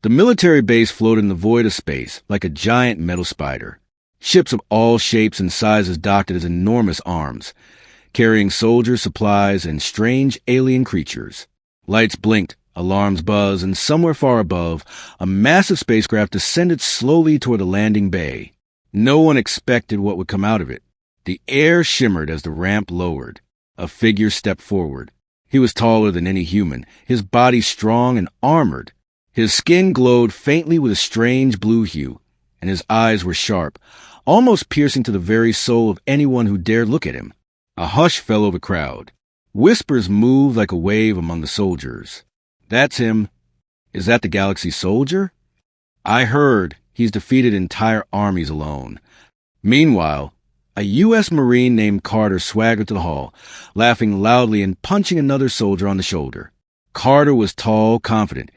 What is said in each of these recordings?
The military base floated in the void of space like a giant metal spider. Ships of all shapes and sizes docked at its enormous arms, carrying soldiers, supplies, and strange alien creatures. Lights blinked, alarms buzzed, and somewhere far above, a massive spacecraft descended slowly toward the landing bay. No one expected what would come out of it. The air shimmered as the ramp lowered. A figure stepped forward. He was taller than any human, his body strong and armored. His skin glowed faintly with a strange blue hue, and his eyes were sharp, almost piercing to the very soul of anyone who dared look at him. A hush fell over the crowd. Whispers moved like a wave among the soldiers. "That's him. Is that the Galaxy Soldier? I heard he's defeated entire armies alone." Meanwhile, a U.S. Marine named Carter swaggered to the hall, laughing loudly and punching another soldier on the shoulder. Carter was tall, confident,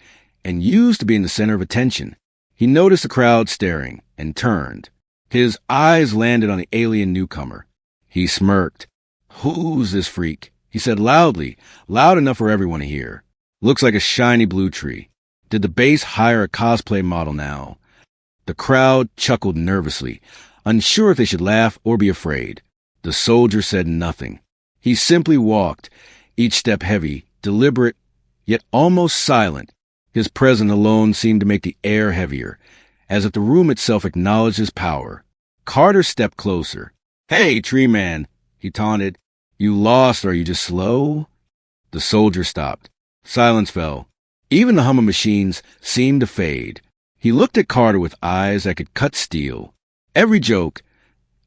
and used to be in the center of attention. He noticed the crowd staring and turned. His eyes landed on the alien newcomer. He smirked. "Who's this freak?" he said loudly, loud enough for everyone to hear. "Looks like a shiny blue tree. Did the base hire a cosplay model now?" The crowd chuckled nervously, unsure if they should laugh or be afraid. The soldier said nothing. He simply walked, each step heavy, deliberate, yet almost silent. His presence alone seemed to make the air heavier, as if the room itself acknowledged his power. Carter stepped closer. "Hey, tree man," he taunted. "You lost, or are you just slow?" The soldier stopped. Silence fell. Even the hum of machines seemed to fade. He looked at Carter with eyes that could cut steel. Every joke,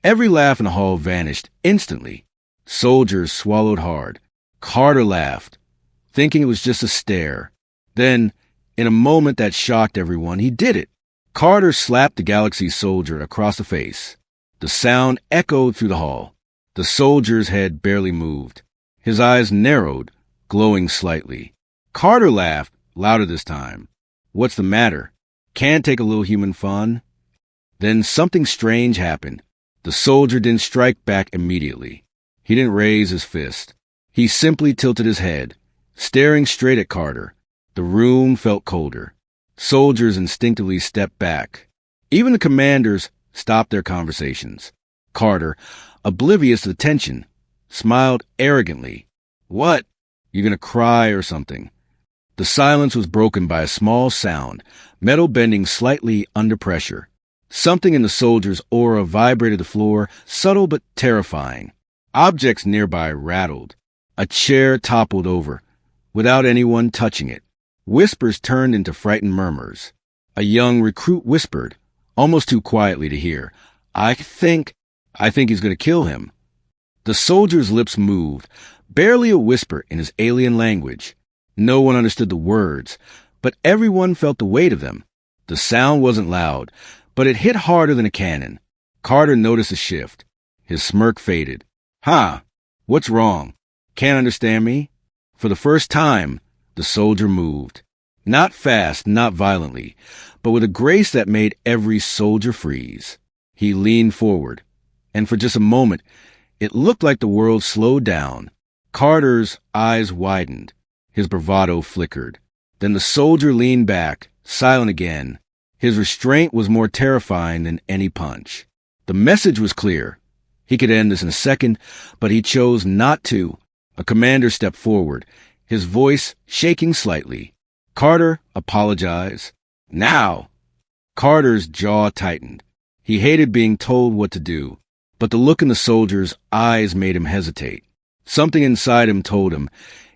every laugh in the hall vanished instantly. Soldiers swallowed hard. Carter laughed, thinking it was just a stare. Then, in a moment that shocked everyone, he did it. Carter slapped the Galaxy Soldier across the face. The sound echoed through the hall. The soldier's head barely moved. His eyes narrowed, glowing slightly. Carter laughed, louder this time. "What's the matter? Can't take a little human fun?" Then something strange happened. The soldier didn't strike back immediately. He didn't raise his fist. He simply tilted his head, staring straight at Carter. The room felt colder. Soldiers instinctively stepped back. Even the commanders stopped their conversations. Carter, oblivious to the tension, smiled arrogantly. "What? You gonna cry or something?" The silence was broken by a small sound, metal bending slightly under pressure. Something in the soldier's aura vibrated the floor, subtle but terrifying. Objects nearby rattled. A chair toppled over, without anyone touching it. Whispers turned into frightened murmurs. A young recruit whispered, almost too quietly to hear, I think he's going to kill him." The soldier's lips moved, barely a whisper in his alien language. No one understood the words, but everyone felt the weight of them. The sound wasn't loud, but it hit harder than a cannon. Carter noticed a shift. His smirk faded. "Huh? What's wrong? Can't understand me?" For the first time, the soldier moved. Not fast, not violently, but with a grace that made every soldier freeze. He leaned forward, and for just a moment, it looked like the world slowed down. Carter's eyes widened. His bravado flickered. Then the soldier leaned back, silent again. His restraint was more terrifying than any punch. The message was clear. He could end this in a second, but he chose not to. A commander stepped forward, his voice shaking slightly. "Carter, apologize. Now!" Carter's jaw tightened. He hated being told what to do, but the look in the soldier's eyes made him hesitate. Something inside him told him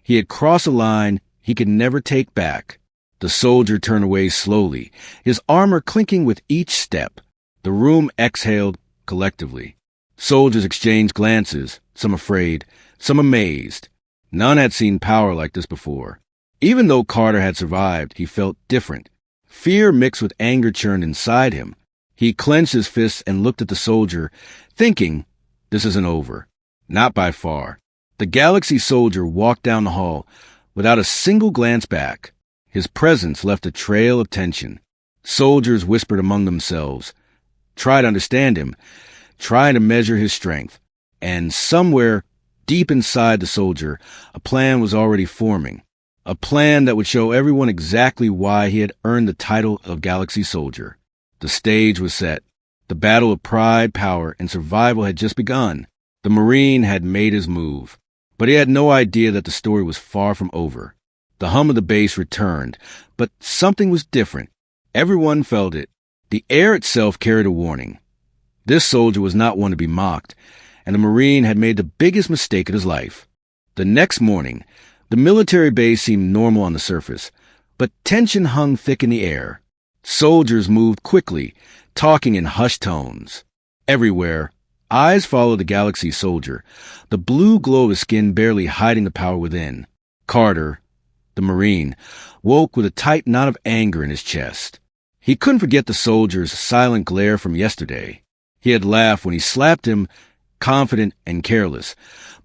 he had crossed a line he could never take back. The soldier turned away slowly, his armor clinking with each step. The room exhaled collectively. Soldiers exchanged glances, some afraid, some amazed. None had seen power like this before. Even though Carter had survived, he felt different. Fear mixed with anger churned inside him. He clenched his fists and looked at the soldier, thinking, this isn't over. Not by far. The Galaxy Soldier walked down the hall without a single glance back. His presence left a trail of tension. Soldiers whispered among themselves, tried to understand him, trying to measure his strength. And somewhere, deep inside the soldier, a plan was already forming. A plan that would show everyone exactly why he had earned the title of Galaxy Soldier. The stage was set. The battle of pride, power, and survival had just begun. The Marine had made his move, but he had no idea that the story was far from over. The hum of the bass returned, but something was different. Everyone felt it. The air itself carried a warning. This soldier was not one to be mocked, and the Marine had made the biggest mistake of his life. The next morning, the military base seemed normal on the surface, but tension hung thick in the air. Soldiers moved quickly, talking in hushed tones. Everywhere, eyes followed the Galaxy Soldier, the blue glow of his skin barely hiding the power within. Carter, the Marine, woke with a tight knot of anger in his chest. He couldn't forget the soldier's silent glare from yesterday. He had laughed when he slapped him, confident and careless,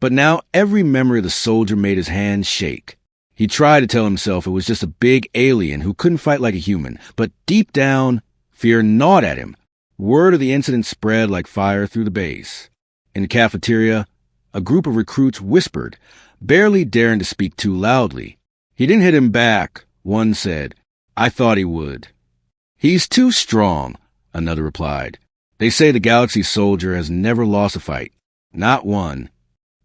but now every memory of the soldier made his hands shake. He tried to tell himself it was just a big alien who couldn't fight like a human, but deep down, fear gnawed at him. Word of the incident spread like fire through the base. In the cafeteria, a group of recruits whispered, barely daring to speak too loudly. "He didn't hit him back," one said. "I thought he would." "He's too strong," another replied. "They say the Galaxy Soldier has never lost a fight. Not one."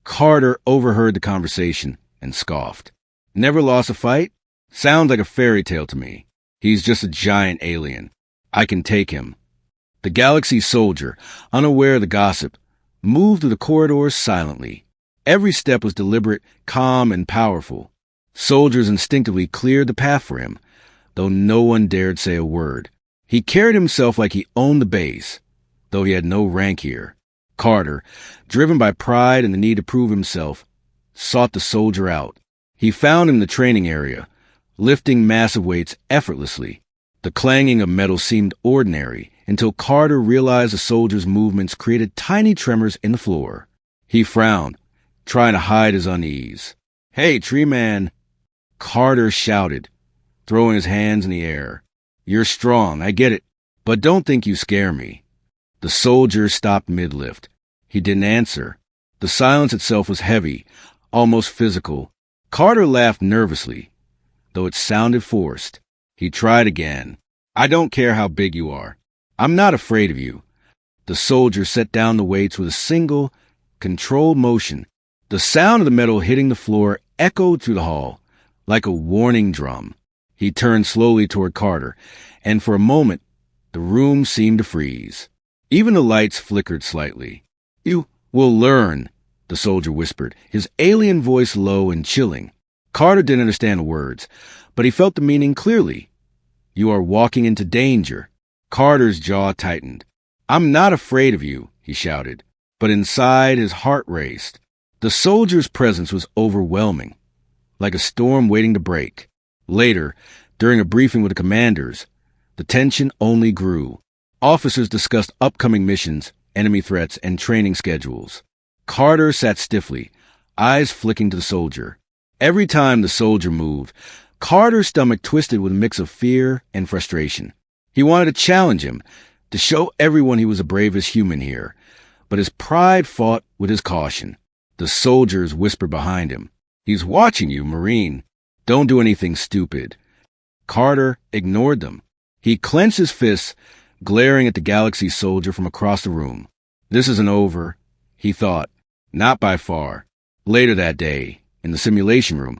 Carter overheard the conversation and scoffed. "Never lost a fight? Sounds like a fairy tale to me. He's just a giant alien. I can take him." The Galaxy Soldier, unaware of the gossip, moved through the corridors silently. Every step was deliberate, calm, and powerful. Soldiers instinctively cleared the path for him, though no one dared say a word. He carried himself like he owned the base, though he had no rank here. Carter, driven by pride and the need to prove himself, sought the soldier out. He found him in the training area, lifting massive weights effortlessly. The clanging of metal seemed ordinary until Carter realized the soldier's movements created tiny tremors in the floor. He frowned, trying to hide his unease. "Hey, tree man!" Carter shouted, throwing his hands in the air. "You're strong, I get it, but don't think you scare me." The soldier stopped mid-lift. He didn't answer. The silence itself was heavy, almost physical. Carter laughed nervously, though it sounded forced. He tried again. "I don't care how big you are. I'm not afraid of you." The soldier set down the weights with a single, controlled motion. The sound of the metal hitting the floor echoed through the hall, like a warning drum. He turned slowly toward Carter, and for a moment, the room seemed to freeze. Even the lights flickered slightly. "You will learn," the soldier whispered, his alien voice low and chilling. Carter didn't understand the words, but he felt the meaning clearly. "You are walking into danger." Carter's jaw tightened. "I'm not afraid of you," he shouted, but inside his heart raced. The soldier's presence was overwhelming, like a storm waiting to break. Later, during a briefing with the commanders, the tension only grew. Officers discussed upcoming missions, enemy threats, and training schedules. Carter sat stiffly, eyes flicking to the soldier. Every time the soldier moved, Carter's stomach twisted with a mix of fear and frustration. He wanted to challenge him, to show everyone he was the bravest human here, but his pride fought with his caution. The soldiers whispered behind him, "He's watching you, Marine. Don't do anything stupid." Carter ignored them. He clenched his fists, glaring at the Galaxy Soldier from across the room. "This isn't over," he thought. Not by far. Later that day, in the simulation room,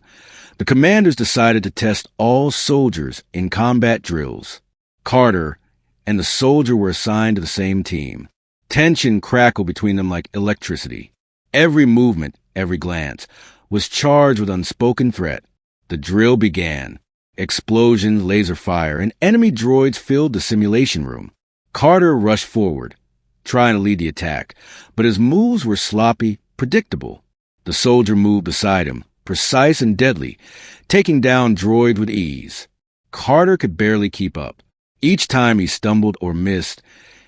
the commanders decided to test all soldiers in combat drills. Carter and the soldier were assigned to the same team. Tension crackled between them like electricity. Every movement, every glance, was charged with unspoken threat. The drill began. Explosions, laser fire, and enemy droids filled the simulation room. Carter rushed forward, trying to lead the attack, but his moves were sloppy, predictable. The soldier moved beside him, precise and deadly, taking down droid with ease. Carter could barely keep up. Each time he stumbled or missed,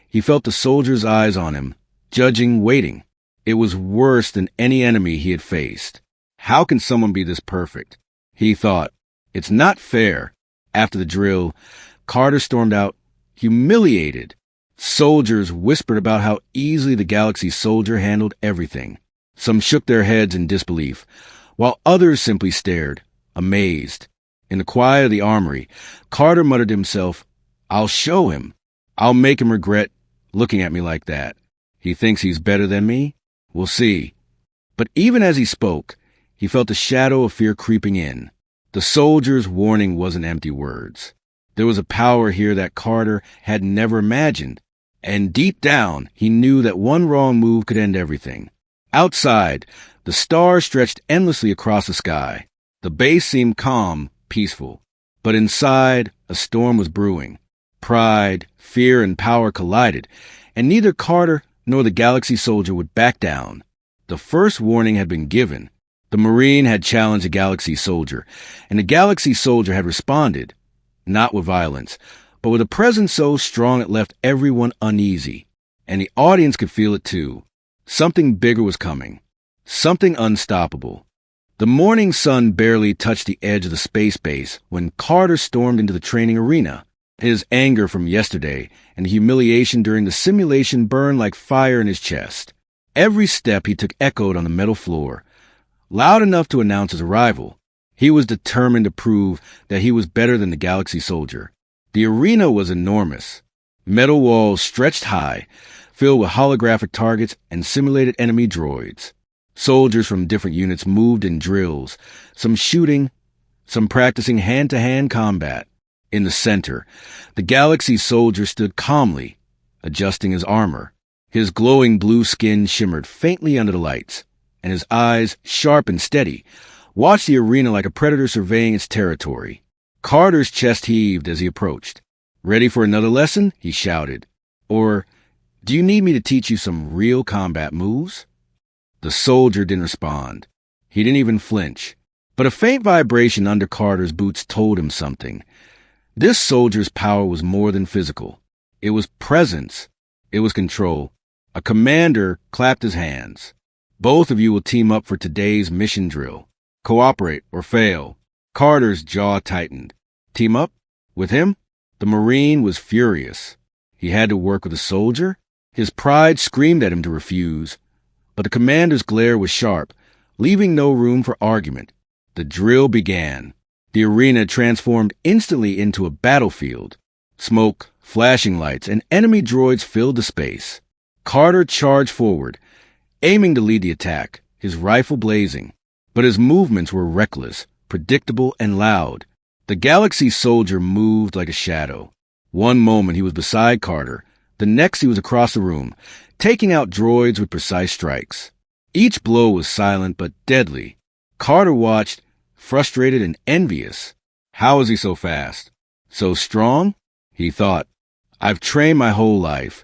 he felt the soldier's eyes on him, judging, waiting. It was worse than any enemy he had faced. How can someone be this perfect? He thought. It's not fair. After the drill, Carter stormed out, humiliated. Soldiers whispered about how easily the Galaxy Soldier handled everything. Some shook their heads in disbelief, while others simply stared, amazed. In the quiet of the armory, Carter muttered to himself, "I'll show him. I'll make him regret looking at me like that. He thinks he's better than me? We'll see." But even as he spoke, he felt a shadow of fear creeping in. The soldier's warning wasn't empty words. There was a power here that Carter had never imagined, and deep down, he knew that one wrong move could end everything. Outside, the stars stretched endlessly across the sky. The base seemed calm, peaceful. But inside, a storm was brewing. Pride, fear, and power collided, and neither Carter nor the Galaxy Soldier would back down. The first warning had been given. The Marine had challenged the Galaxy Soldier, and the Galaxy Soldier had responded, not with violence, but with a presence so strong it left everyone uneasy. And the audience could feel it too. Something bigger was coming. Something unstoppable. The morning sun barely touched the edge of the space base when Carter stormed into the training arena. His anger from yesterday and the humiliation during the simulation burned like fire in his chest. Every step he took echoed on the metal floor, loud enough to announce his arrival. He was determined to prove that he was better than the Galaxy Soldier. The arena was enormous. Metal walls stretched high, filled with holographic targets and simulated enemy droids. Soldiers from different units moved in drills, some shooting, some practicing hand-to-hand combat. In the center, the Galaxy Soldier stood calmly, adjusting his armor. His glowing blue skin shimmered faintly under the lights, and his eyes, sharp and steady, watched the arena like a predator surveying its territory. Carter's chest heaved as he approached. "Ready for another lesson?" he shouted. "Or, do you need me to teach you some real combat moves?" The soldier didn't respond. He didn't even flinch. But a faint vibration under Carter's boots told him something. This soldier's power was more than physical. It was presence. It was control. A commander clapped his hands. "Both of you will team up for today's mission drill. Cooperate or fail." Carter's jaw tightened. Team up? With him? The Marine was furious. He had to work with a soldier? His pride screamed at him to refuse. But the commander's glare was sharp, leaving no room for argument. The drill began. The arena transformed instantly into a battlefield. Smoke, flashing lights, and enemy droids filled the space. Carter charged forward, aiming to lead the attack, his rifle blazing. But his movements were reckless, predictable, and loud. The Galaxy Soldier moved like a shadow. One moment he was beside Carter, the next he was across the room, taking out droids with precise strikes. Each blow was silent but deadly. Carter watched, frustrated and envious. How is he so fast? So strong? He thought. I've trained my whole life,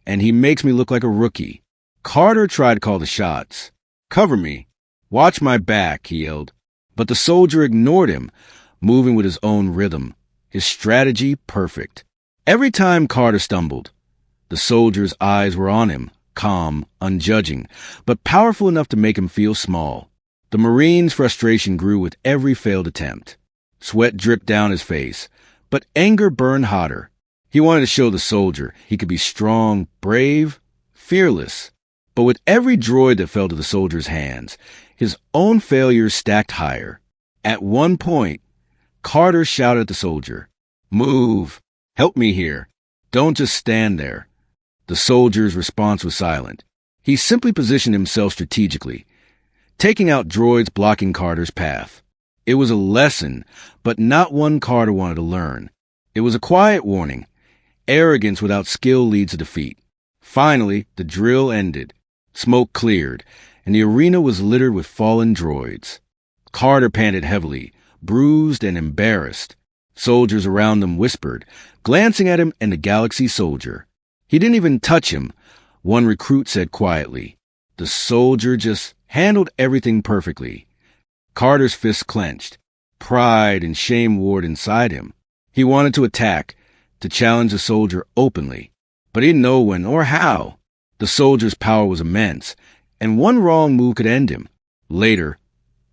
and he makes me look like a rookie. Carter tried to call the shots. "Cover me. Watch my back," he yelled. But the soldier ignored him, moving with his own rhythm, his strategy perfect. Every time Carter stumbled, the soldier's eyes were on him, calm, unjudging, but powerful enough to make him feel small. The Marine's frustration grew with every failed attempt. Sweat dripped down his face, but anger burned hotter. He wanted to show the soldier he could be strong, brave, fearless. But with every droid that fell to the soldier's hands, his own failures stacked higher. At one point, Carter shouted at the soldier, "Move! Help me here! Don't just stand there." The soldier's response was silent. He simply positioned himself strategically, taking out droids blocking Carter's path. It was a lesson, but not one Carter wanted to learn. It was a quiet warning. Arrogance without skill leads to defeat. Finally, the drill ended. Smoke cleared, and the arena was littered with fallen droids. Carter panted heavily, bruised and embarrassed. Soldiers around him whispered, glancing at him and the Galaxy Soldier. He didn't even touch him, one recruit said quietly. The soldier just handled everything perfectly. Carter's fists clenched. Pride and shame warred inside him. He wanted to attack, to challenge the soldier openly, but he didn't know when or how. The soldier's power was immense, and one wrong move could end him. Later,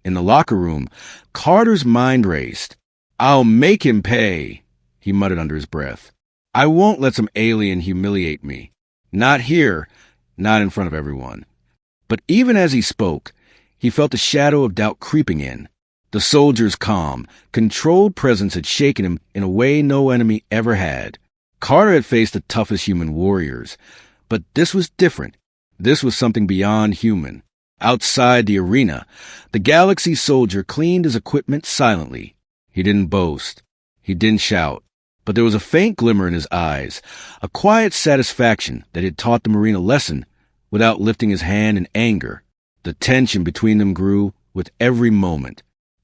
in the locker room, Carter's mind raced. "I'll make him pay," he muttered under his breath. "I won't let some alien humiliate me. Not here, not in front of everyone." But even as he spoke, he felt a shadow of doubt creeping in. The soldier's calm, controlled presence had shaken him in a way no enemy ever had. Carter had faced the toughest human warriors, but this was different. This was something beyond human. Outside the arena, the Galaxy soldier cleaned his equipment silently. He didn't boast. He didn't shout. But there was a faint glimmer in his eyes, a quiet satisfaction that he had taught the Marine a lesson without lifting his hand in anger. The tension between them grew with every moment.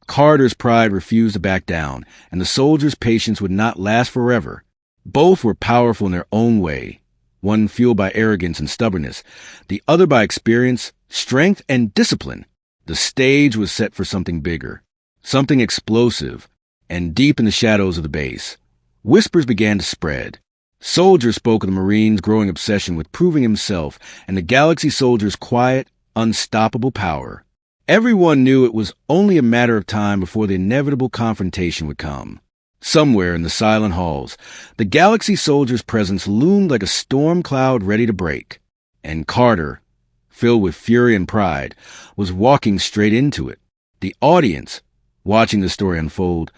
Carter's pride refused to back down, and the soldier's patience would not last forever. Both were powerful in their own way, one fueled by arrogance and stubbornness, the other by experience, strength, and discipline. The stage was set for something bigger, something explosive, and deep in the shadows of the base, whispers began to spread. Soldiers spoke of the Marine's growing obsession with proving himself and the Galaxy soldier's quiet, unstoppable power. Everyone knew it was only a matter of time before the inevitable confrontation would come. Somewhere in the silent halls, the Galaxy soldier's presence loomed like a storm cloud ready to break. And Carter, filled with fury and pride, was walking straight into it. The audience, watching the story unfold,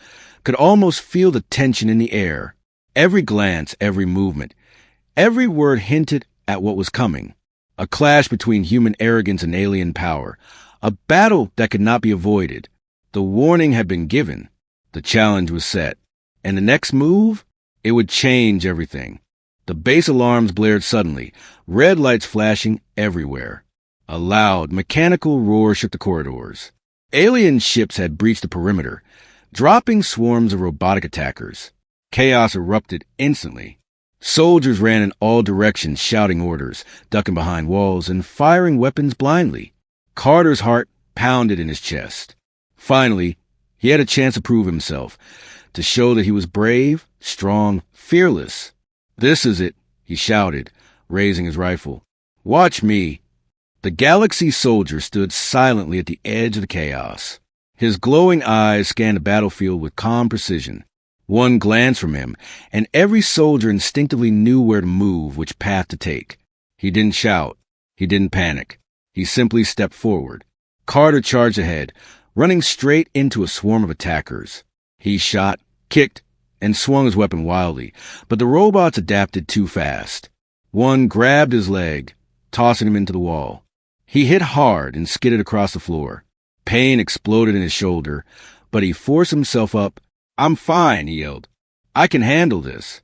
could almost feel the tension in the air. Every glance, every movement, every word hinted at what was coming. A clash between human arrogance and alien power. A battle that could not be avoided. The warning had been given. The challenge was set. And the next move? It would change everything. The base alarms blared suddenly, red lights flashing everywhere. A loud, mechanical roar shook the corridors. Alien ships had breached the perimeter, dropping swarms of robotic attackers. Chaos erupted instantly. Soldiers ran in all directions, shouting orders, ducking behind walls, and firing weapons blindly. Carter's heart pounded in his chest. Finally, he had a chance to prove himself, to show that he was brave, strong, fearless. "This is it," he shouted, raising his rifle. "Watch me." The Galaxy soldier stood silently at the edge of the chaos. His glowing eyes scanned the battlefield with calm precision. One glance from him, and every soldier instinctively knew where to move, which path to take. He didn't shout. He didn't panic. He simply stepped forward. Carter charged ahead, running straight into a swarm of attackers. He shot, kicked, and swung his weapon wildly, but the robots adapted too fast. One grabbed his leg, tossing him into the wall. He hit hard and skidded across the floor. Pain exploded in his shoulder, but he forced himself up. "I'm fine," he yelled. "I can handle this."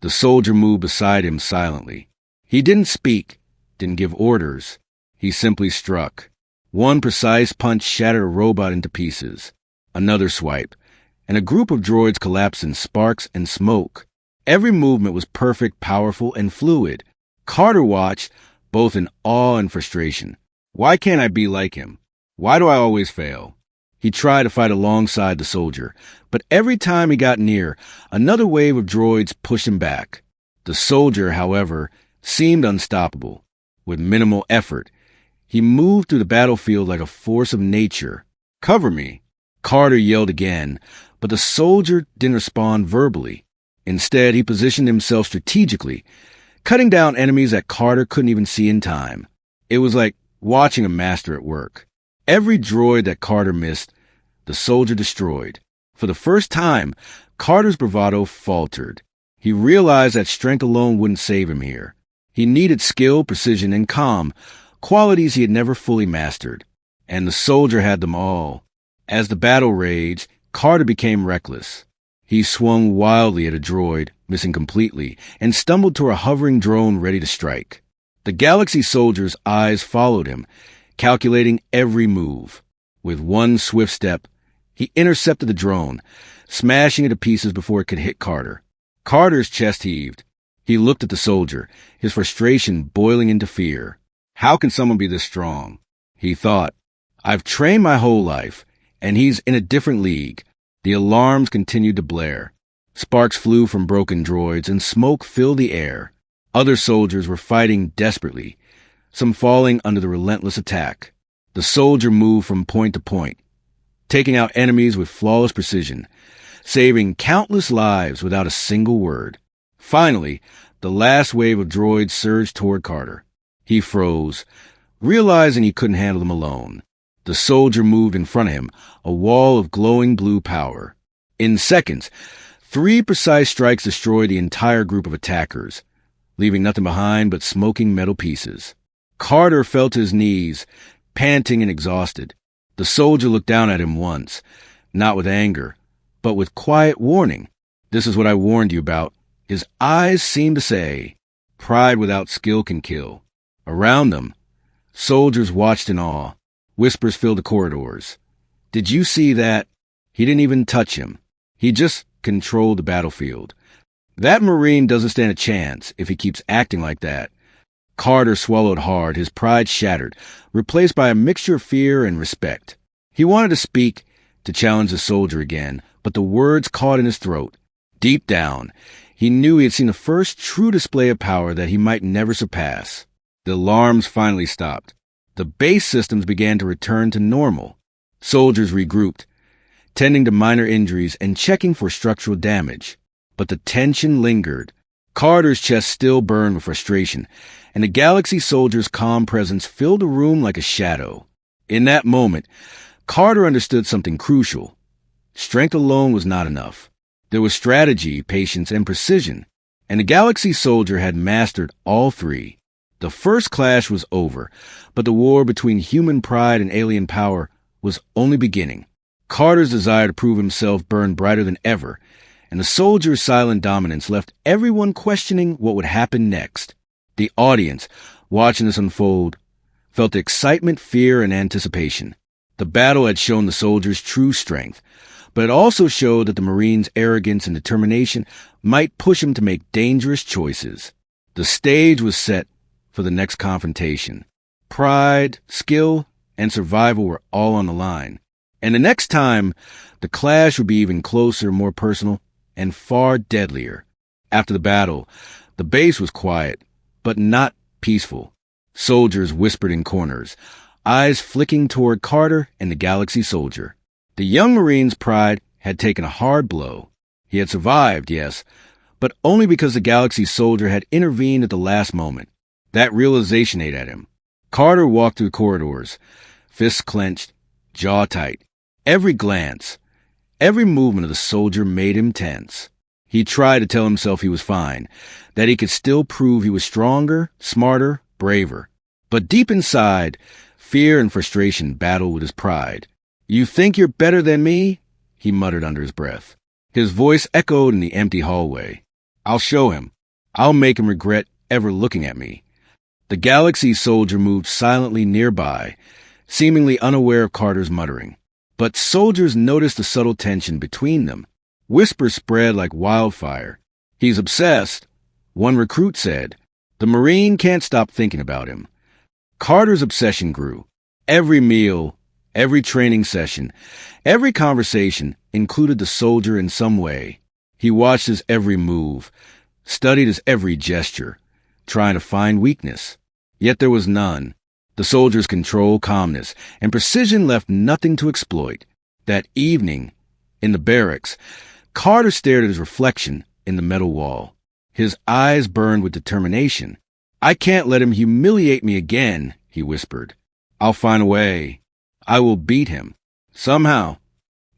The soldier moved beside him silently. He didn't speak, didn't give orders. He simply struck. One precise punch shattered a robot into pieces. Another swipe, and a group of droids collapsed in sparks and smoke. Every movement was perfect, powerful, and fluid. Carter watched, both in awe and frustration. Why can't I be like him? Why do I always fail? He tried to fight alongside the soldier, but every time he got near, another wave of droids pushed him back. The soldier, however, seemed unstoppable. With minimal effort, he moved through the battlefield like a force of nature. "Cover me!" Carter yelled again, but the soldier didn't respond verbally. Instead, he positioned himself strategically, cutting down enemies that Carter couldn't even see in time. It was like watching a master at work. Every droid that Carter missed, the soldier destroyed. For the first time, Carter's bravado faltered. He realized that strength alone wouldn't save him here. He needed skill, precision, and calm, qualities he had never fully mastered. And the soldier had them all. As the battle raged, Carter became reckless. He swung wildly at a droid, missing completely, and stumbled toward a hovering drone ready to strike. The Galaxy soldier's eyes followed him, calculating every move. With one swift step, he intercepted the drone, smashing it to pieces before it could hit Carter. Carter's chest heaved. He looked at the soldier, his frustration boiling into fear. How can someone be this strong? He thought. I've trained my whole life, and he's in a different league. The alarms continued to blare. Sparks flew from broken droids, and smoke filled the air. Other soldiers were fighting desperately, some falling under the relentless attack. The soldier moved from point to point, taking out enemies with flawless precision, saving countless lives without a single word. Finally, the last wave of droids surged toward Carter. He froze, realizing he couldn't handle them alone. The soldier moved in front of him, a wall of glowing blue power. In seconds, 3 precise strikes destroyed the entire group of attackers, leaving nothing behind but smoking metal pieces. Carter fell to his knees, panting and exhausted. The soldier looked down at him once, not with anger, but with quiet warning. "This is what I warned you about." His eyes seemed to say, "Pride without skill can kill." Around them, soldiers watched in awe. Whispers filled the corridors. "Did you see that?" He didn't even touch him. He just controlled the battlefield. "That Marine doesn't stand a chance if he keeps acting like that." Carter swallowed hard, his pride shattered, replaced by a mixture of fear and respect. He wanted to speak, to challenge the soldier again, but the words caught in his throat. Deep down, he knew he had seen the first true display of power that he might never surpass. The alarms finally stopped. The base systems began to return to normal. Soldiers regrouped, tending to minor injuries and checking for structural damage. But the tension lingered. Carter's chest still burned with frustration, and the Galaxy soldier's calm presence filled the room like a shadow. In that moment, Carter understood something crucial. Strength alone was not enough. There was strategy, patience, and precision, and the Galaxy soldier had mastered all 3. The first clash was over, but the war between human pride and alien power was only beginning. Carter's desire to prove himself burned brighter than ever, and the soldier's silent dominance left everyone questioning what would happen next. The audience, watching this unfold, felt the excitement, fear, and anticipation. The battle had shown the soldier's true strength, but it also showed that the Marine's arrogance and determination might push him to make dangerous choices. The stage was set for the next confrontation. Pride, skill, and survival were all on the line. And the next time, the clash would be even closer, more personal, and far deadlier. After the battle, the base was quiet, but not peaceful. Soldiers whispered in corners, eyes flicking toward Carter and the Galaxy soldier. The young Marine's pride had taken a hard blow. He had survived, yes, but only because the Galaxy soldier had intervened at the last moment. That realization ate at him. Carter walked through corridors, fists clenched, jaw tight. Every glance, every movement of the soldier made him tense. He tried to tell himself he was fine, that he could still prove he was stronger, smarter, braver. But deep inside, fear and frustration battled with his pride. "You think you're better than me?" he muttered under his breath. His voice echoed in the empty hallway. "I'll show him. I'll make him regret ever looking at me." The Galaxy soldier moved silently nearby, seemingly unaware of Carter's muttering. But soldiers noticed the subtle tension between them. Whispers spread like wildfire. "He's obsessed," one recruit said. "The Marine can't stop thinking about him." Carter's obsession grew. Every meal, every training session, every conversation included the soldier in some way. He watched his every move, studied his every gesture, trying to find weakness. Yet there was none. The soldier's control, calmness, and precision left nothing to exploit. That evening, in the barracks, Carter stared at his reflection in the metal wall. His eyes burned with determination. "I can't let him humiliate me again," he whispered. "I'll find a way. I will beat him. Somehow."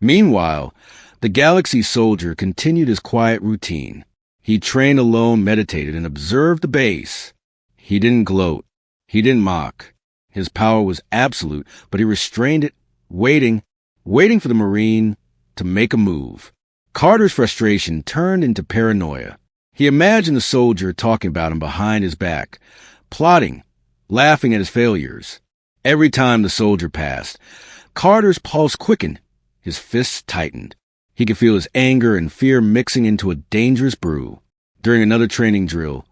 Meanwhile, the Galaxy soldier continued his quiet routine. He trained alone, meditated, and observed the base. He didn't gloat. He didn't mock. His power was absolute, but he restrained it, waiting for the Marine to make a move. Carter's frustration turned into paranoia. He imagined the soldier talking about him behind his back, plotting, laughing at his failures. Every time the soldier passed, Carter's pulse quickened, his fists tightened. He could feel his anger and fear mixing into a dangerous brew. During another training drill,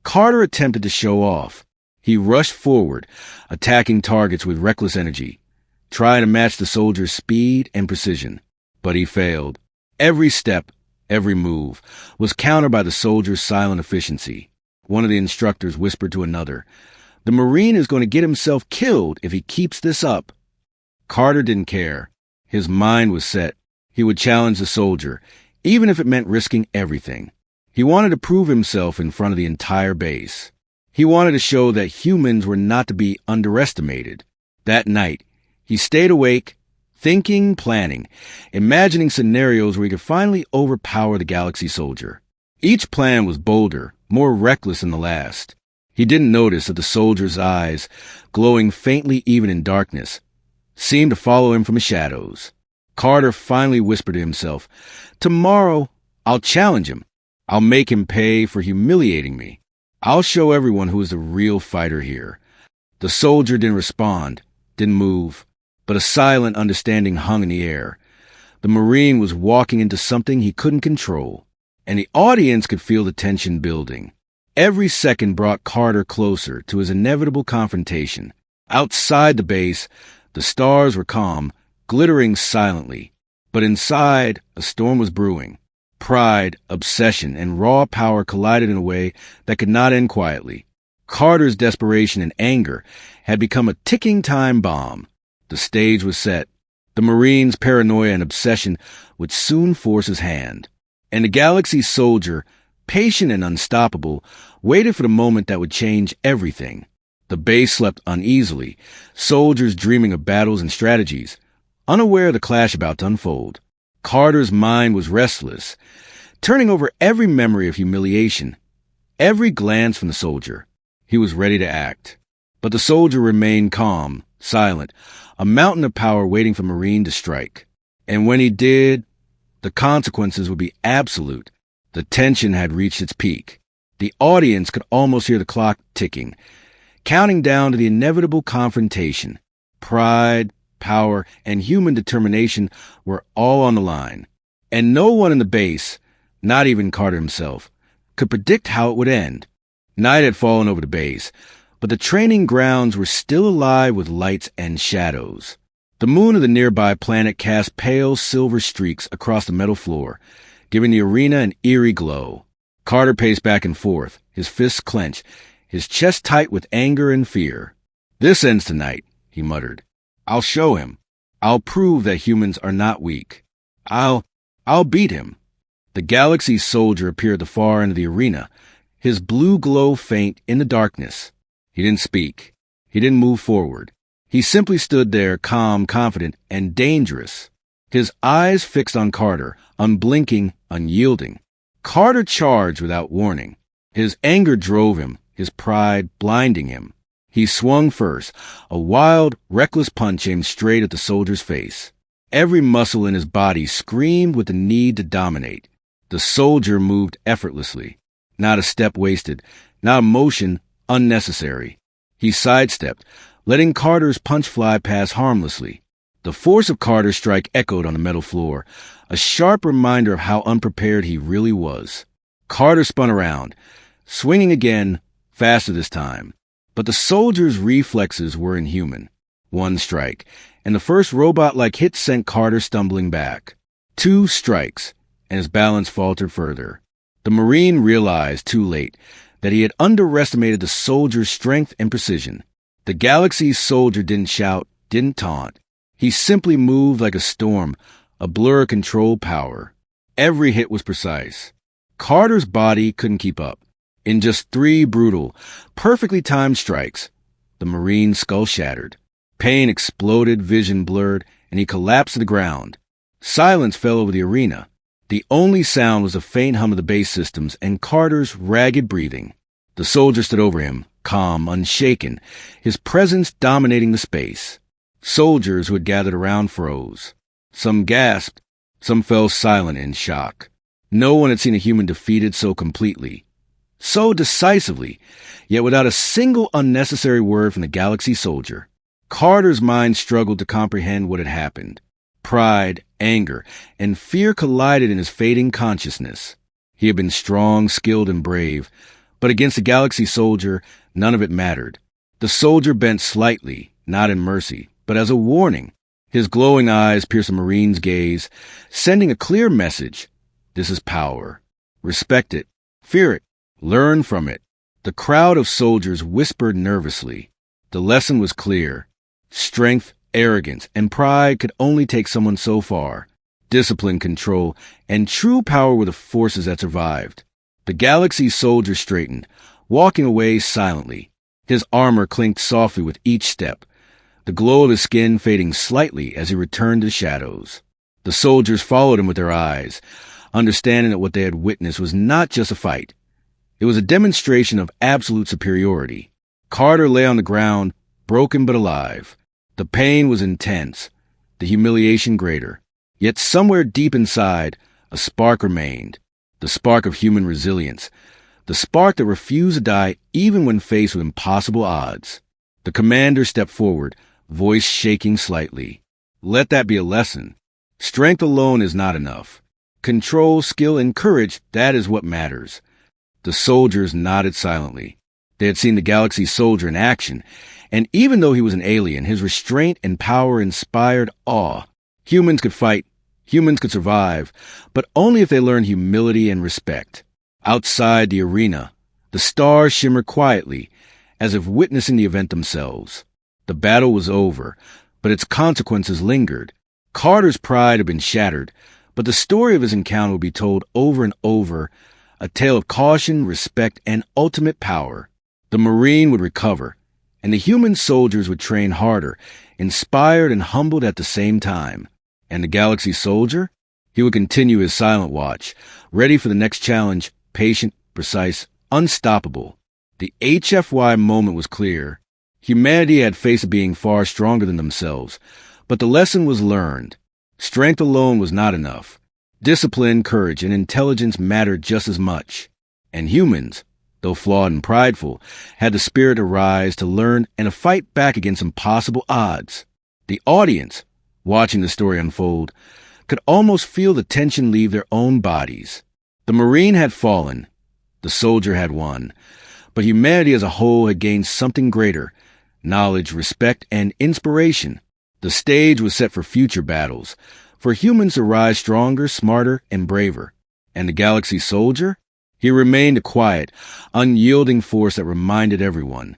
Carter attempted to show off. He rushed forward, attacking targets with reckless energy, trying to match the soldier's speed and precision. But he failed. Every step, every move, was countered by the soldier's silent efficiency. One of the instructors whispered to another, "The Marine is going to get himself killed if he keeps this up." Carter didn't care. His mind was set. He would challenge the soldier, even if it meant risking everything. He wanted to prove himself in front of the entire base. He wanted to show that humans were not to be underestimated. That night, He stayed awake, thinking, planning, imagining scenarios where he could finally overpower the Galaxy Soldier. Each plan was bolder, more reckless than the last. He didn't notice that the soldier's eyes, glowing faintly even in darkness, seemed to follow him from the shadows. Carter finally whispered to himself, "Tomorrow, I'll challenge him. I'll make him pay for humiliating me. I'll show everyone who is the real fighter here." The soldier didn't respond, didn't move, but a silent understanding hung in the air. The Marine was walking into something he couldn't control, and the audience could feel the tension building. Every second brought Carter closer to his inevitable confrontation. Outside the base, the stars were calm, glittering silently. But inside, a storm was brewing. Pride, obsession, and raw power collided in a way that could not end quietly. Carter's desperation and anger had become a ticking time bomb. The stage was set. The Marine's paranoia and obsession would soon force his hand. And the Galaxy Soldier, patient and unstoppable, waited for the moment that would change everything. The base slept uneasily, soldiers dreaming of battles and strategies, unaware of the clash about to unfold. Carter's mind was restless, turning over every memory of humiliation, every glance from the soldier. He was ready to act. But the soldier remained calm, silent, a mountain of power waiting for Marine to strike. And when he did, the consequences would be absolute. The tension had reached its peak. The audience could almost hear the clock ticking, counting down to the inevitable confrontation. Pride, power, and human determination were all on the line. And no one in the base, not even Carter himself, could predict how it would end. Night had fallen over the base, but the training grounds were still alive with lights and shadows. The moon of the nearby planet cast pale silver streaks across the metal floor, giving the arena an eerie glow. Carter paced back and forth, his fists clenched, his chest tight with anger and fear. "This ends tonight," he muttered. "I'll show him. I'll prove that humans are not weak. I'll beat him." The Galaxy Soldier appeared at the far end of the arena, his blue glow faint in the darkness. He didn't speak. He didn't move forward. He simply stood there, calm, confident, and dangerous. His eyes fixed on Carter, unblinking, unyielding. Carter charged without warning. His anger drove him, his pride blinding him. He swung first, a wild, reckless punch aimed straight at the soldier's face. Every muscle in his body screamed with the need to dominate. The soldier moved effortlessly. Not a step wasted, not a motion unnecessary. He sidestepped, letting Carter's punch fly past harmlessly. The force of Carter's strike echoed on the metal floor, a sharp reminder of how unprepared he really was. Carter spun around, swinging again, faster this time. But the soldier's reflexes were inhuman. One strike, and the first robot-like hit sent Carter stumbling back. Two strikes, and his balance faltered further. The Marine realized, too late, that he had underestimated the soldier's strength and precision. The Galaxy Soldier didn't shout, didn't taunt. He simply moved like a storm, a blur of controlled power. Every hit was precise. Carter's body couldn't keep up. In just 3 brutal, perfectly timed strikes, the Marine's skull shattered. Pain exploded, vision blurred, and he collapsed to the ground. Silence fell over the arena. The only sound was the faint hum of the base systems and Carter's ragged breathing. The soldier stood over him, calm, unshaken, his presence dominating the space. Soldiers who had gathered around froze. Some gasped, some fell silent in shock. No one had seen a human defeated so completely, so decisively, yet without a single unnecessary word from the Galaxy Soldier. Carter's mind struggled to comprehend what had happened. Pride, anger, and fear collided in his fading consciousness. He had been strong, skilled, and brave, but against the Galaxy Soldier, none of it mattered. The soldier bent slightly, not in mercy, but as a warning. His glowing eyes pierced the Marine's gaze, sending a clear message. This is power. Respect it. Fear it. Learn from it. The crowd of soldiers whispered nervously. The lesson was clear. Strength, arrogance, and pride could only take someone so far. Discipline, control, and true power were the forces that survived. The Galaxy Soldier straightened, walking away silently. His armor clinked softly with each step, the glow of his skin fading slightly as he returned to the shadows. The soldiers followed him with their eyes, understanding that what they had witnessed was not just a fight. It was a demonstration of absolute superiority. Carter lay on the ground, broken but alive. The pain was intense, the humiliation greater. Yet somewhere deep inside, a spark remained, the spark of human resilience, the spark that refused to die even when faced with impossible odds. The commander stepped forward, voice shaking slightly. Let that be a lesson. Strength alone is not enough. Control, skill, and courage, that is what matters. The soldiers nodded silently. They had seen the Galaxy Soldier in action, and even though he was an alien, his restraint and power inspired awe. Humans could fight, humans could survive, but only if they learned humility and respect. Outside the arena, the stars shimmered quietly, as if witnessing the event themselves. The battle was over, but its consequences lingered. Carter's pride had been shattered, but the story of his encounter would be told over and over, a tale of caution, respect, and ultimate power. The Marine would recover, and the human soldiers would train harder, inspired and humbled at the same time. And the Galaxy Soldier? He would continue his silent watch, ready for the next challenge, patient, precise, unstoppable. The HFY moment was clear. Humanity had faced a being far stronger than themselves, but the lesson was learned. Strength alone was not enough. Discipline, courage, and intelligence mattered just as much. And humans, though flawed and prideful, had the spirit to rise, to learn, and to fight back against impossible odds. The audience, watching the story unfold, could almost feel the tension leave their own bodies. The Marine had fallen. The soldier had won. But humanity as a whole had gained something greater: knowledge, respect, and inspiration. The stage was set for future battles, for humans to rise stronger, smarter, and braver. And the Galaxy Soldier? He remained a quiet, unyielding force that reminded everyone.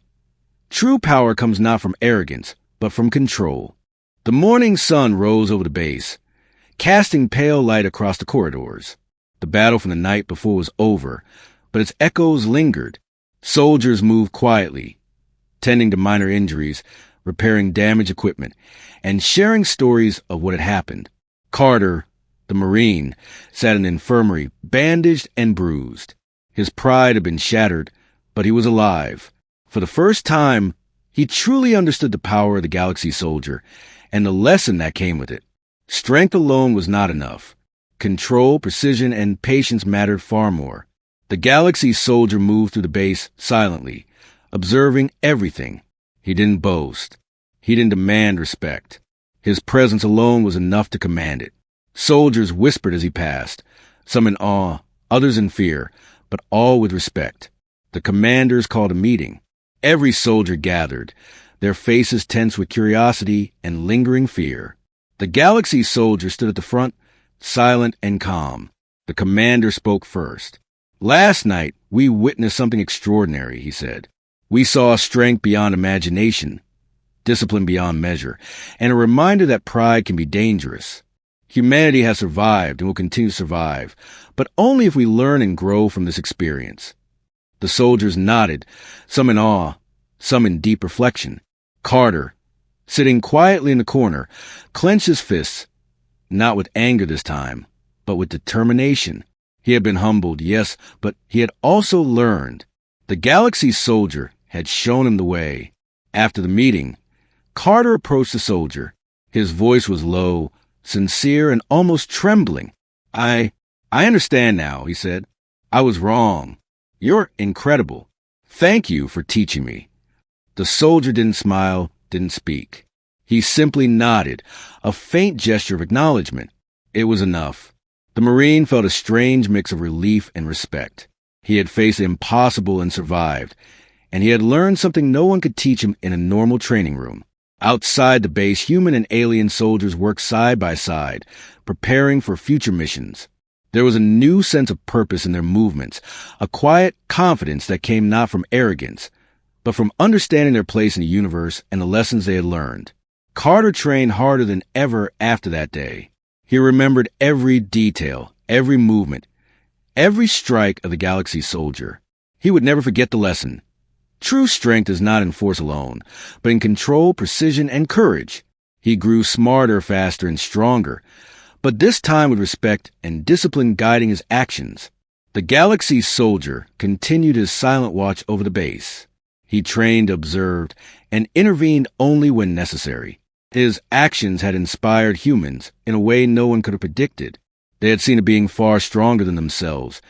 True power comes not from arrogance, but from control. The morning sun rose over the base, casting pale light across the corridors. The battle from the night before was over, but its echoes lingered. Soldiers moved quietly, tending to minor injuries, repairing damaged equipment, and sharing stories of what had happened. Carter, the Marine, sat in the infirmary, bandaged and bruised. His pride had been shattered, but he was alive. For the first time, he truly understood the power of the Galaxy Soldier and the lesson that came with it. Strength alone was not enough. Control, precision, and patience mattered far more. The Galaxy Soldier moved through the base silently, observing everything. He didn't boast. He didn't demand respect. His presence alone was enough to command it. Soldiers whispered as he passed, some in awe, others in fear, but all with respect. The commanders called a meeting. Every soldier gathered, their faces tense with curiosity and lingering fear. The Galaxy Soldier stood at the front, silent and calm. The commander spoke first. "Last night, we witnessed something extraordinary," he said. "We saw strength beyond imagination, discipline beyond measure, and a reminder that pride can be dangerous. Humanity has survived and will continue to survive, but only if we learn and grow from this experience." The soldiers nodded, some in awe, some in deep reflection. Carter, sitting quietly in the corner, clenched his fists, not with anger this time, but with determination. He had been humbled, yes, but he had also learned. The Galaxy Soldier had shown him the way. After the meeting, Carter approached the soldier. His voice was low, sincere, and almost trembling. I understand now," he said. "I was wrong. You're incredible. Thank you for teaching me." The soldier didn't smile, didn't speak. He simply nodded, a faint gesture of acknowledgement. It was enough. The Marine felt a strange mix of relief and respect. He had faced the impossible and survived, and he had learned something no one could teach him in a normal training room. Outside the base, human and alien soldiers worked side by side, preparing for future missions. There was a new sense of purpose in their movements, a quiet confidence that came not from arrogance, but from understanding their place in the universe and the lessons they had learned. Carter trained harder than ever after that day. He remembered every detail, every movement, every strike of the Galaxy Soldier. He would never forget the lesson. True strength is not in force alone, but in control, precision, and courage. He grew smarter, faster, and stronger, but this time with respect and discipline guiding his actions. The Galaxy Soldier continued his silent watch over the base. He trained, observed, and intervened only when necessary. His actions had inspired humans in a way no one could have predicted. They had seen a being far stronger than themselves,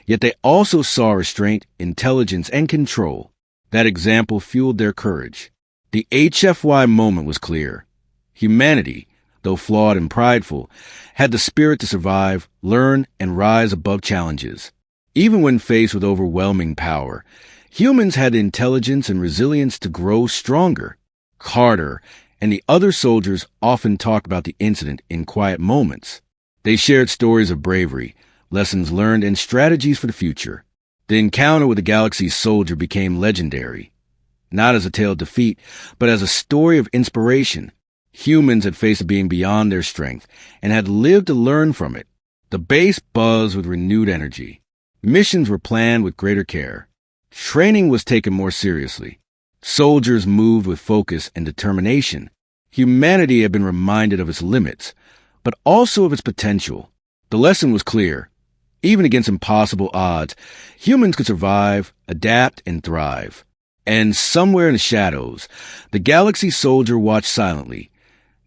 yet they also saw restraint, intelligence, and control. That example fueled their courage. The HFY moment was clear. Humanity, though flawed and prideful, had the spirit to survive, learn, and rise above challenges. Even when faced with overwhelming power, humans had the intelligence and resilience to grow stronger. Carter and the other soldiers often talked about the incident in quiet moments. They shared stories of bravery, lessons learned, and strategies for the future. The encounter with the Galaxy Soldier became legendary, not as a tale of defeat, but as a story of inspiration. Humans had faced a being beyond their strength and had lived to learn from it. The base buzzed with renewed energy. Missions were planned with greater care. Training was taken more seriously. Soldiers moved with focus and determination. Humanity had been reminded of its limits, but also of its potential. The lesson was clear. Even against impossible odds, humans could survive, adapt, and thrive. And somewhere in the shadows, the Galaxy Soldier watched silently,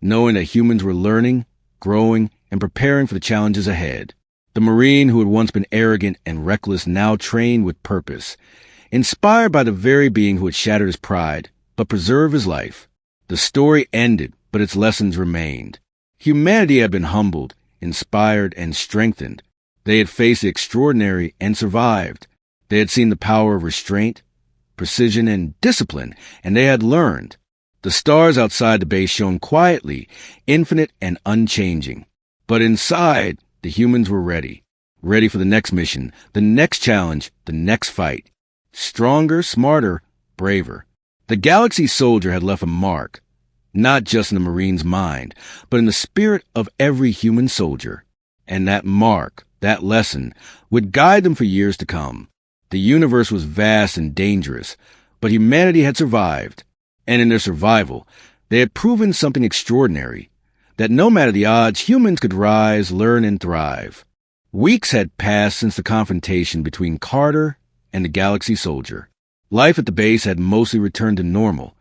knowing that humans were learning, growing, and preparing for the challenges ahead. The Marine who had once been arrogant and reckless now trained with purpose, inspired by the very being who had shattered his pride, but preserved his life. The story ended, but its lessons remained. Humanity had been humbled, inspired, and strengthened. They had faced the extraordinary and survived. They had seen the power of restraint, precision, and discipline, and they had learned. The stars outside the base shone quietly, infinite and unchanging. But inside, the humans were ready. Ready for the next mission, the next challenge, the next fight. Stronger, smarter, braver. The Galaxy Soldier had left a mark, not just in the Marine's mind, but in the spirit of every human soldier. And that mark, that lesson, would guide them for years to come. The universe was vast and dangerous, but humanity had survived. And in their survival, they had proven something extraordinary, that no matter the odds, humans could rise, learn, and thrive. Weeks had passed since the confrontation between Carter and the Galaxy Soldier. Life at the base had mostly returned to normal,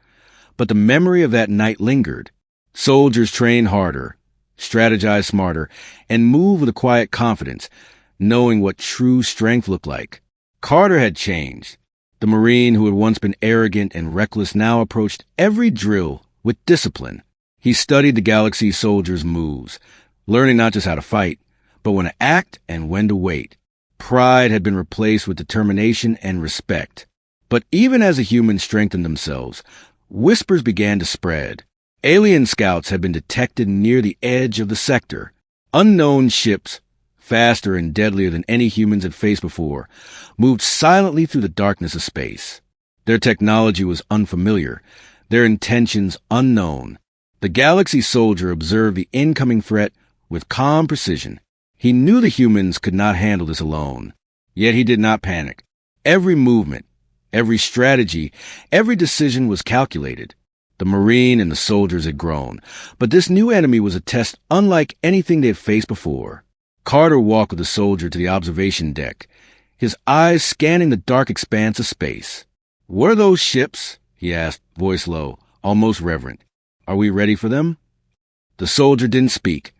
but the memory of that night lingered. Soldiers trained harder, strategized smarter, and moved with a quiet confidence, knowing what true strength looked like. Carter had changed. The Marine who had once been arrogant and reckless now approached every drill with discipline. He studied the Galaxy Soldier's moves, learning not just how to fight, but when to act and when to wait. Pride had been replaced with determination and respect. But even as the humans strengthened themselves, whispers began to spread. Alien scouts had been detected near the edge of the sector. Unknown ships, faster and deadlier than any humans had faced before, moved silently through the darkness of space. Their technology was unfamiliar, their intentions unknown. The Galaxy Soldier observed the incoming threat with calm precision. He knew the humans could not handle this alone, yet he did not panic. Every movement, every strategy, every decision was calculated. The Marine and the soldiers had grown, but this new enemy was a test unlike anything they had faced before. Carter walked with the soldier to the observation deck, his eyes scanning the dark expanse of space. "What are those ships?" he asked, voice low, almost reverent. "Are we ready for them?" The soldier didn't speak,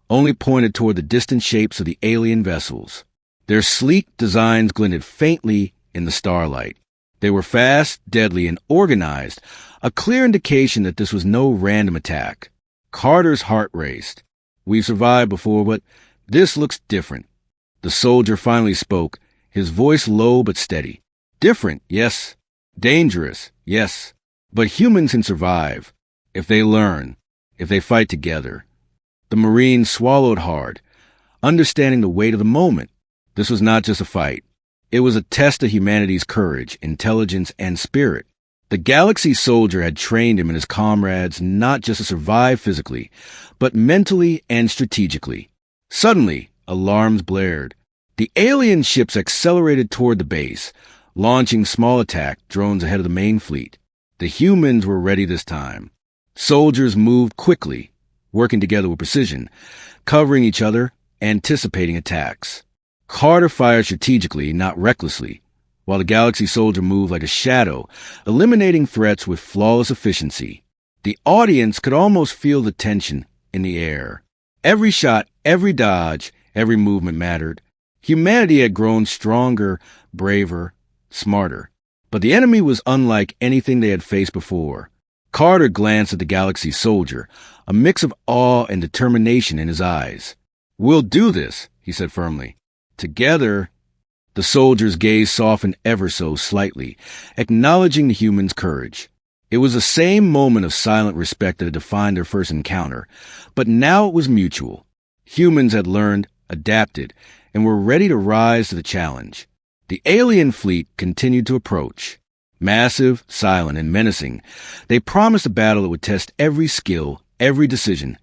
only pointed toward the distant shapes of the alien vessels. Their sleek designs glinted faintly in the starlight. They were fast, deadly, and organized, a clear indication that this was no random attack. Carter's heart raced. "We've survived before, but this looks different." The soldier finally spoke, his voice low but steady. "Different, yes. Dangerous, yes. But humans can survive, if they learn, if they fight together." The Marine swallowed hard, understanding the weight of the moment. This was not just a fight. It was a test of humanity's courage, intelligence, and spirit. The Galaxy Soldier had trained him and his comrades not just to survive physically, but mentally and strategically. Suddenly, alarms blared. The alien ships accelerated toward the base, launching small attack drones ahead of the main fleet. The humans were ready this time. Soldiers moved quickly, working together with precision, covering each other, anticipating attacks. Carter fired strategically, not recklessly, while the Galaxy soldier moved like a shadow, eliminating threats with flawless efficiency. The audience could almost feel the tension in the air. Every shot, every dodge, every movement mattered. Humanity had grown stronger, braver, smarter. But the enemy was unlike anything they had faced before. Carter glanced at the Galaxy soldier, a mix of awe and determination in his eyes. "We'll do this," he said firmly. "Together." The soldier's gaze softened ever so slightly, acknowledging the human's courage. It was the same moment of silent respect that had defined their first encounter, but now it was mutual. Humans had learned, adapted, and were ready to rise to the challenge. The alien fleet continued to approach. Massive, silent, and menacing, they promised a battle that would test every skill, every decision,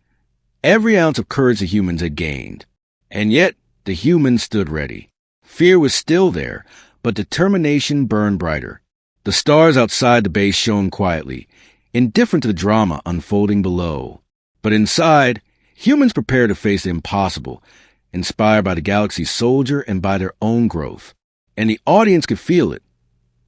every ounce of courage the humans had gained. And yet, the humans stood ready. Fear was still there, but determination burned brighter. The stars outside the base shone quietly, indifferent to the drama unfolding below. But inside, humans prepared to face the impossible, inspired by the Galaxy soldier and by their own growth. And the audience could feel it.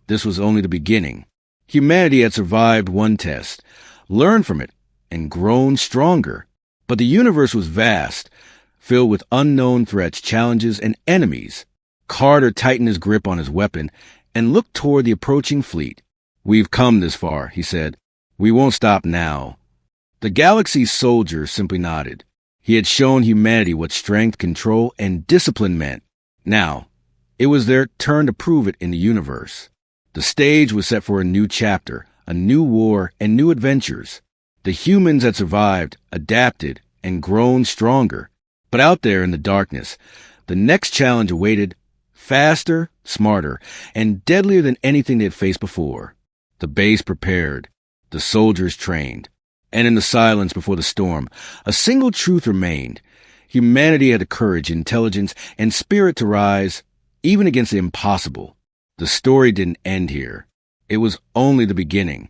This was only the beginning. Humanity had survived one test, learned from it, and grown stronger. But the universe was vast, filled with unknown threats, challenges, and enemies. Carter tightened his grip on his weapon and looked toward the approaching fleet. "We've come this far," he said. "We won't stop now." The Galaxy soldier simply nodded. He had shown humanity what strength, control, and discipline meant. Now, it was their turn to prove it in the universe. The stage was set for a new chapter, a new war, and new adventures. The humans had survived, adapted, and grown stronger. But out there in the darkness, the next challenge awaited, faster, smarter, and deadlier than anything they had faced before. The base prepared, the soldiers trained. And in the silence before the storm, a single truth remained. Humanity had the courage, intelligence, and spirit to rise, even against the impossible. The story didn't end here. It was only the beginning.